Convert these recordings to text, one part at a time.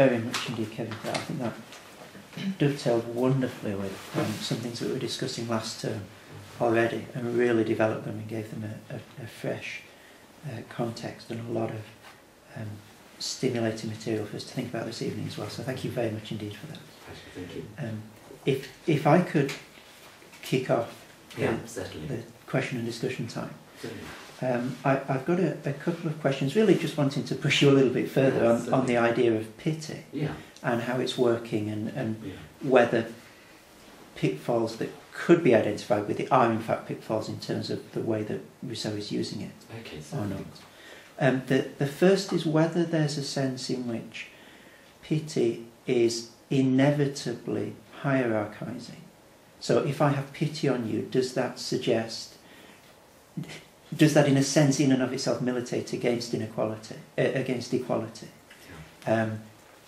very much indeed, Kevin, for that. I think that dovetailed wonderfully with some things that we were discussing last term already, and really developed them and gave them a fresh context and a lot of stimulating material for us to think about this evening as well. So thank you very much indeed for that. Thank you. If I could kick off the question and discussion time. I've got a couple of questions, really just wanting to push you a little bit further on the idea of pity and how it's working, and whether pitfalls that could be identified with it are in fact pitfalls in terms of the way that Rousseau is using it or not. The first is whether there's a sense in which pity is inevitably hierarchizing. So if I have pity on you, does that in a sense in and of itself militate against inequality, against equality?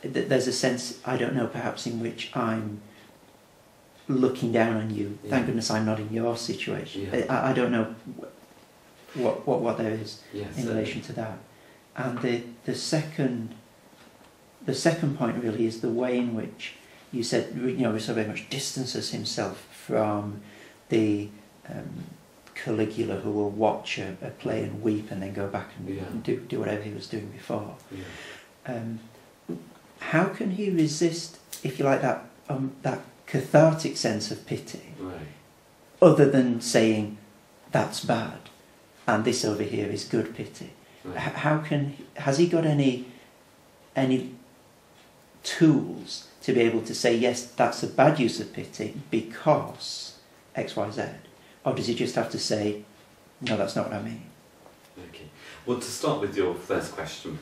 There's a sense, I don't know, perhaps in which I'm looking down on you. Thank goodness I'm not in your situation. I don't know what there is in relation to that. And the second point really is the way in which you said, Rousseau very much distances himself from the Caligula who will watch a play and weep and then go back and do whatever he was doing before. How can he resist, if you like, that cathartic sense of pity, other than saying that's bad and this over here is good pity? Has he got any tools to be able to say, yes, that's a bad use of pity because X, Y, Z? Or does he just have to say, no, that's not what I mean? Okay. Well, to start with your first question,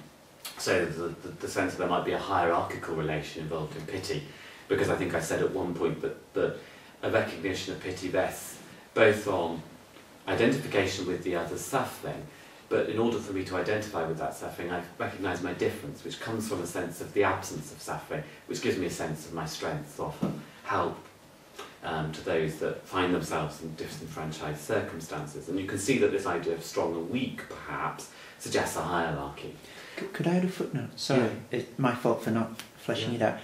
so the sense that there might be a hierarchical relation involved in pity, because I think I said at one point that a recognition of pity rests both on identification with the other's suffering, but in order for me to identify with that suffering, I recognise my difference, which comes from a sense of the absence of suffering, which gives me a sense of my strength to offer help to those that find themselves in disenfranchised circumstances. And you can see that this idea of strong and weak, perhaps, suggests a hierarchy. Could I add a footnote? Sorry, it's my fault for not fleshing it out.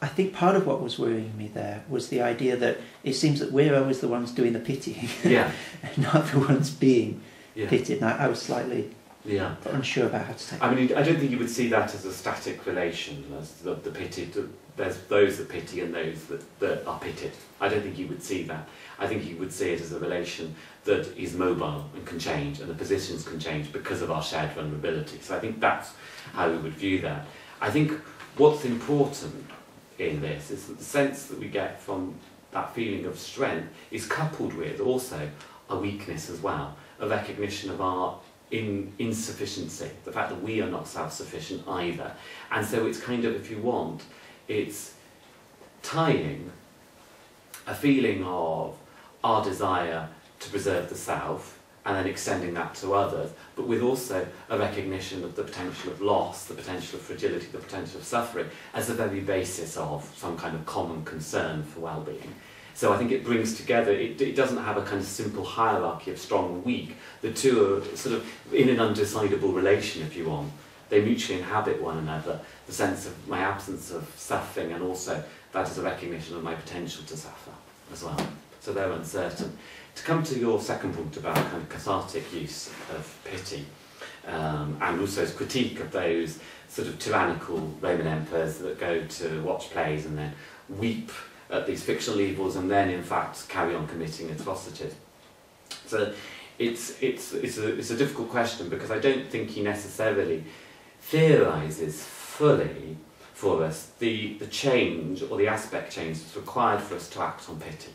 I think part of what was worrying me there was the idea that it seems that we're always the ones doing the pitying, not the ones being pitied. And I was slightly unsure about how to take it. I mean, I don't think you would see that as a static relation, as the pity. There's those that pity and those that are pitied. I don't think you would see that. I think you would see it as a relation that is mobile and can change, and the positions can change because of our shared vulnerability. So I think that's how we would view that. I think what's important in this is that the sense that we get from that feeling of strength is coupled with also a weakness as well, a recognition of our insufficiency, the fact that we are not self-sufficient either. And so it's kind of, if you want, it's tying a feeling of our desire to preserve the self and then extending that to others, but with also a recognition of the potential of loss, the potential of fragility, the potential of suffering as the very basis of some kind of common concern for well-being. So I think it brings together, it doesn't have a kind of simple hierarchy of strong and weak. The two are sort of in an undecidable relation, if you want. They mutually inhabit one another, the sense of my absence of suffering, and also that is a recognition of my potential to suffer as well. So they're uncertain. To come to your second point about kind of cathartic use of pity, and Rousseau's critique of those sort of tyrannical Roman emperors that go to watch plays and then weep at these fictional evils and then in fact carry on committing atrocities. So it's a difficult question, because I don't think he necessarily theorises fully for us the change or the aspect change that's required for us to act on pity.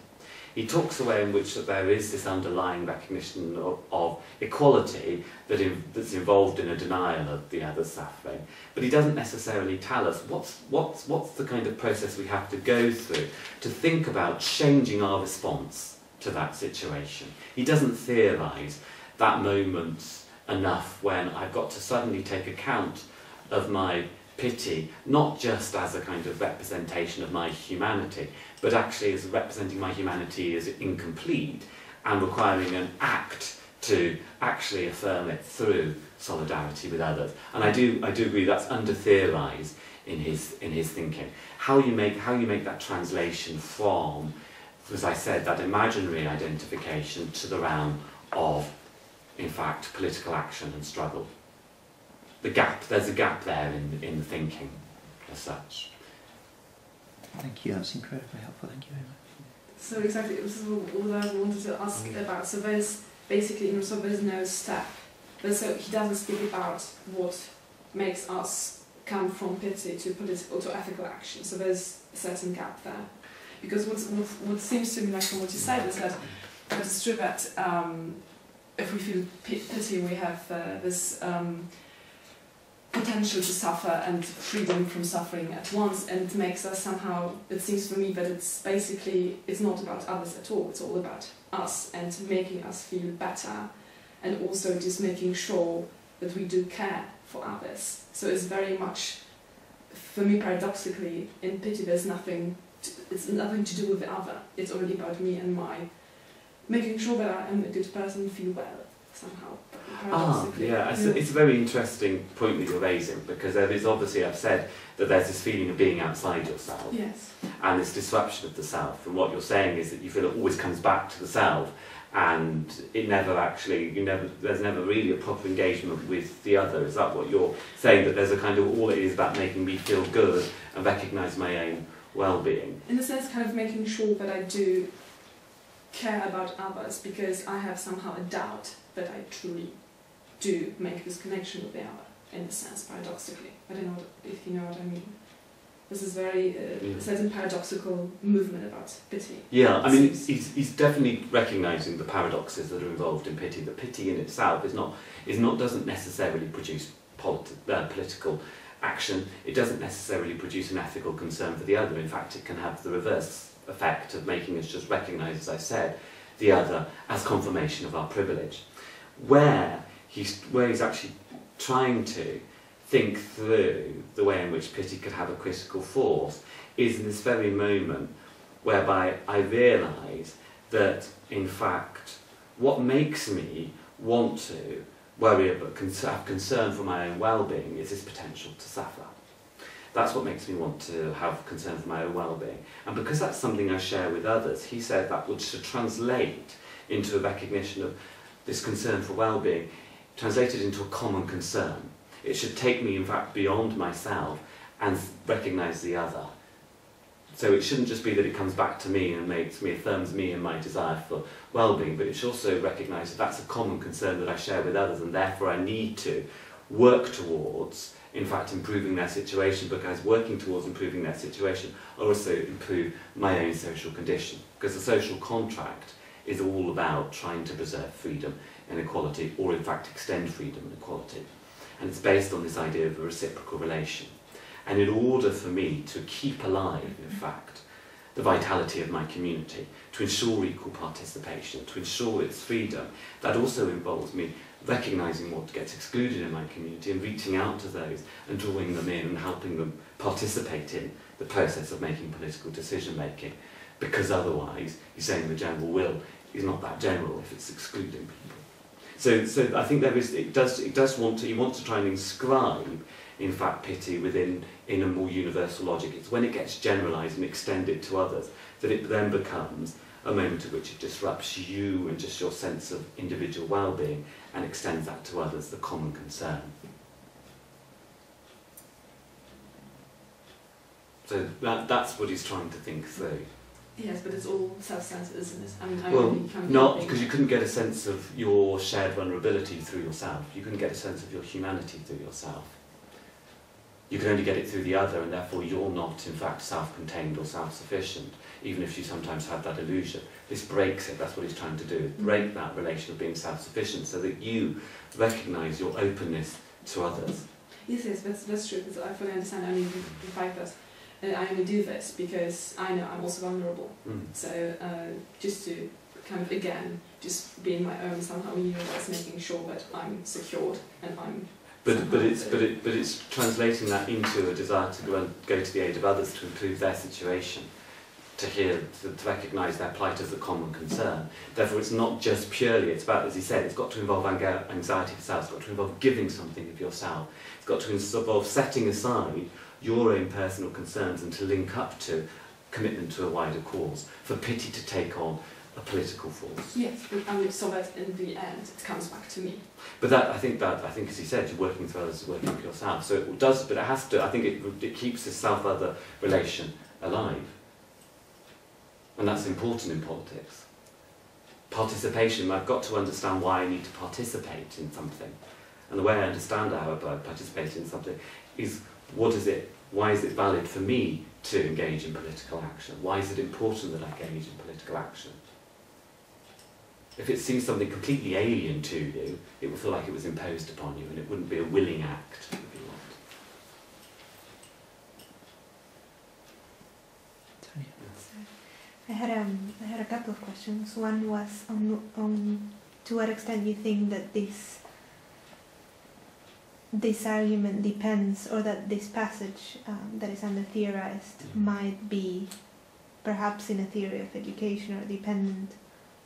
He talks a way in which that there is this underlying recognition of equality that's involved in a denial of the other's suffering, but he doesn't necessarily tell us what's the kind of process we have to go through to think about changing our response to that situation. He doesn't theorise that moment enough when I've got to suddenly take account of my pity, not just as a kind of representation of my humanity, but actually as representing my humanity as incomplete and requiring an act to actually affirm it through solidarity with others. And I do agree that's under-theorised in his thinking. How you make that translation from, as I said, that imaginary identification to the realm of, in fact, political action and struggle. There's a gap there in the thinking as such. Thank you, that's incredibly helpful, thank you very much. So exactly, this is what I wanted to ask about. So there's basically in Rousseau there's no step. So he doesn't speak about what makes us come from pity to political to ethical action. So there's a certain gap there. Because what seems to me like from what you said is that it's true that if we feel pity, we have this potential to suffer and freedom from suffering at once, and it makes us somehow, it seems for me that it's basically, it's not about others at all, it's all about us and making us feel better, and also just making sure that we do care for others. So it's very much, for me paradoxically, in pity there's nothing, it's nothing to do with the other, it's only about me and my, making sure that I am a good person, feel well somehow. Yeah, it's a very interesting point that you're raising, because there is obviously, I've said, that there's this feeling of being outside yourself. Yes. And this disruption of the self, and what you're saying is that you feel it always comes back to the self, and it never actually, there's never really a proper engagement with the other. Is that what you're saying, that there's a kind of, all it is about making me feel good and recognise my own well-being? In a sense, kind of making sure that I do care about others, because I have somehow a doubt that I truly do make this connection with the other, in a sense, paradoxically. I don't know if you know what I mean. This is very a certain paradoxical movement about pity. Yeah, I mean, he's definitely recognising the paradoxes that are involved in pity. The pity in itself doesn't necessarily produce political action. It doesn't necessarily produce an ethical concern for the other. In fact, it can have the reverse effect of making us just recognise, as I said, the other as confirmation of our privilege. Where he's actually trying to think through the way in which pity could have a critical force is in this very moment whereby I realise that, in fact, what makes me want to worry about, have concern for my own well-being is this potential to suffer. That's what makes me want to have concern for my own well-being. And because that's something I share with others, he said that would translate into a recognition of this concern for well-being, translated into a common concern. It should take me, in fact, beyond myself and recognise the other. So it shouldn't just be that it comes back to me and affirms me in my desire for well-being, but it should also recognise that that's a common concern that I share with others, and therefore I need to work towards, in fact, improving their situation, because working towards improving their situation also improve my own social condition. Because the social contract is all about trying to preserve freedom and equality, or in fact extend freedom and equality. And it's based on this idea of a reciprocal relation. And in order for me to keep alive, in fact, the vitality of my community, to ensure equal participation, to ensure its freedom, that also involves me recognising what gets excluded in my community and reaching out to those and drawing them in and helping them participate in the process of making political decision making. Because otherwise, he's saying the general will is not that general if it's excluding people. So I think he wants to try and inscribe, in fact, pity in a more universal logic. It's when it gets generalised and extended to others that it then becomes a moment at which it disrupts you and just your sense of individual well-being and extends that to others, the common concern. So that's what he's trying to think through. Yes, but it's all self-centered, isn't it? I mean, well, not because you couldn't get a sense of your shared vulnerability through yourself. You couldn't get a sense of your humanity through yourself. You can only get it through the other, and therefore you're not, in fact, self-contained or self-sufficient, even if you sometimes have that illusion. This breaks it. That's what he's trying to do, break that relation of being self-sufficient so that you recognise your openness to others. Yes, that's true, because I fully understand. I mean, the fact that I only do this because I know I'm also vulnerable. So just to kind of, again, just being my own somehow universe, making sure that I'm secured and I'm... But it's translating that into a desire to go to the aid of others to improve their situation, to recognise their plight as a common concern. Therefore, it's not just purely, it's about, as he said, it's got to involve anxiety for self, it's got to involve giving something of yourself, it's got to involve setting aside your own personal concerns and to link up to commitment to a wider cause, for pity to take on a political force. Yes, so that in the end it comes back to me. But I think, as you said, you're working with others, working with yourself. So it does, but it has to. I think it keeps the self-other relation alive, and that's important in politics. Participation. I've got to understand why I need to participate in something, and the way I understand how I participate in something is what is it? Why is it valid for me to engage in political action? Why is it important that I engage in political action? If it seems something completely alien to you, it will feel like it was imposed upon you, and it wouldn't be a willing act, if you want. I had a couple of questions. One was on to what extent you think that this argument depends, or that this passage that is under theorized might be perhaps in a theory of education or dependent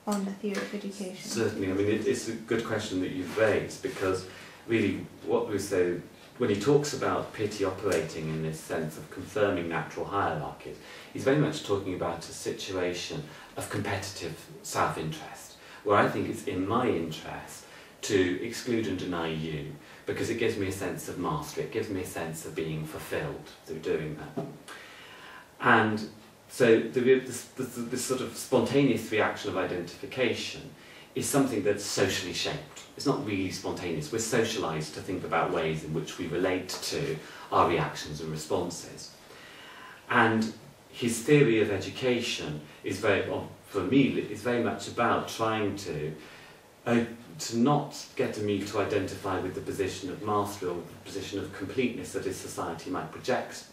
on the theory of education. Certainly, I mean it's a good question that you've raised, because really what we say when he talks about pity operating in this sense of confirming natural hierarchies, he's very much talking about a situation of competitive self-interest, where I think it's in my interest to exclude and deny you, because it gives me a sense of mastery, it gives me a sense of being fulfilled through doing that. And so this sort of spontaneous reaction of identification is something that's socially shaped. It's not really spontaneous. We're socialised to think about ways in which we relate to our reactions and responses. And his theory of education is for me, is very much about trying to not get me to identify with the position of mastery or the position of completeness that his society might project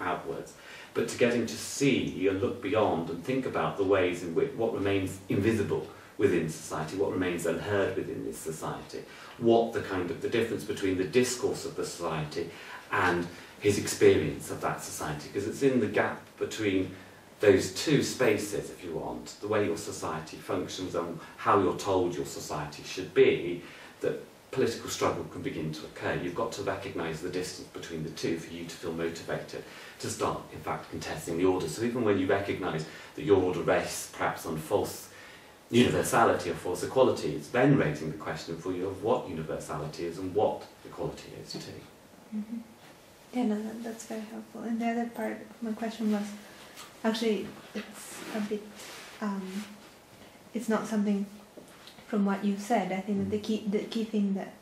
outwards, but to get him to see and look beyond and think about the ways in which what remains invisible within society, what remains unheard within this society, what the difference between the discourse of the society and his experience of that society, because it's in the gap between those two spaces, if you want, the way your society functions and how you're told your society should be, that political struggle can begin to occur. You've got to recognise the distance between the two for you to feel motivated to start, in fact, contesting the order. So even when you recognise that your order rests perhaps on false universality or false equality, it's then raising the question for you of what universality is and what equality is too. Mm-hmm. Yeah, no, that's very helpful. And the other part of my question was, actually, it's a bit, it's not something from what you've said. I think that the key thing that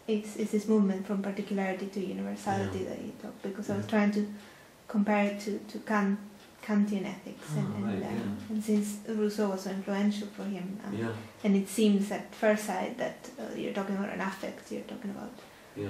is this movement from particularity to universality that you talked, because I was trying to compare it to Kantian ethics, and since Rousseau was so influential for him, and it seems at first sight that you're talking about an affect, you're talking about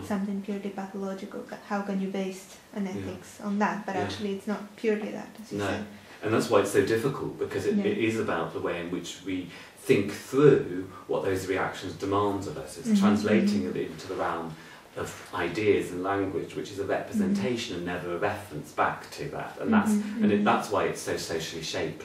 something purely pathological. How can you base an ethics on that? But actually it's not purely that, as you said. And that's why it's so difficult, because it is about the way in which we think through what those reactions demand of us. It's translating it into the realm of ideas and language, which is a representation and never a reference back to that. And that's why it's so socially shaped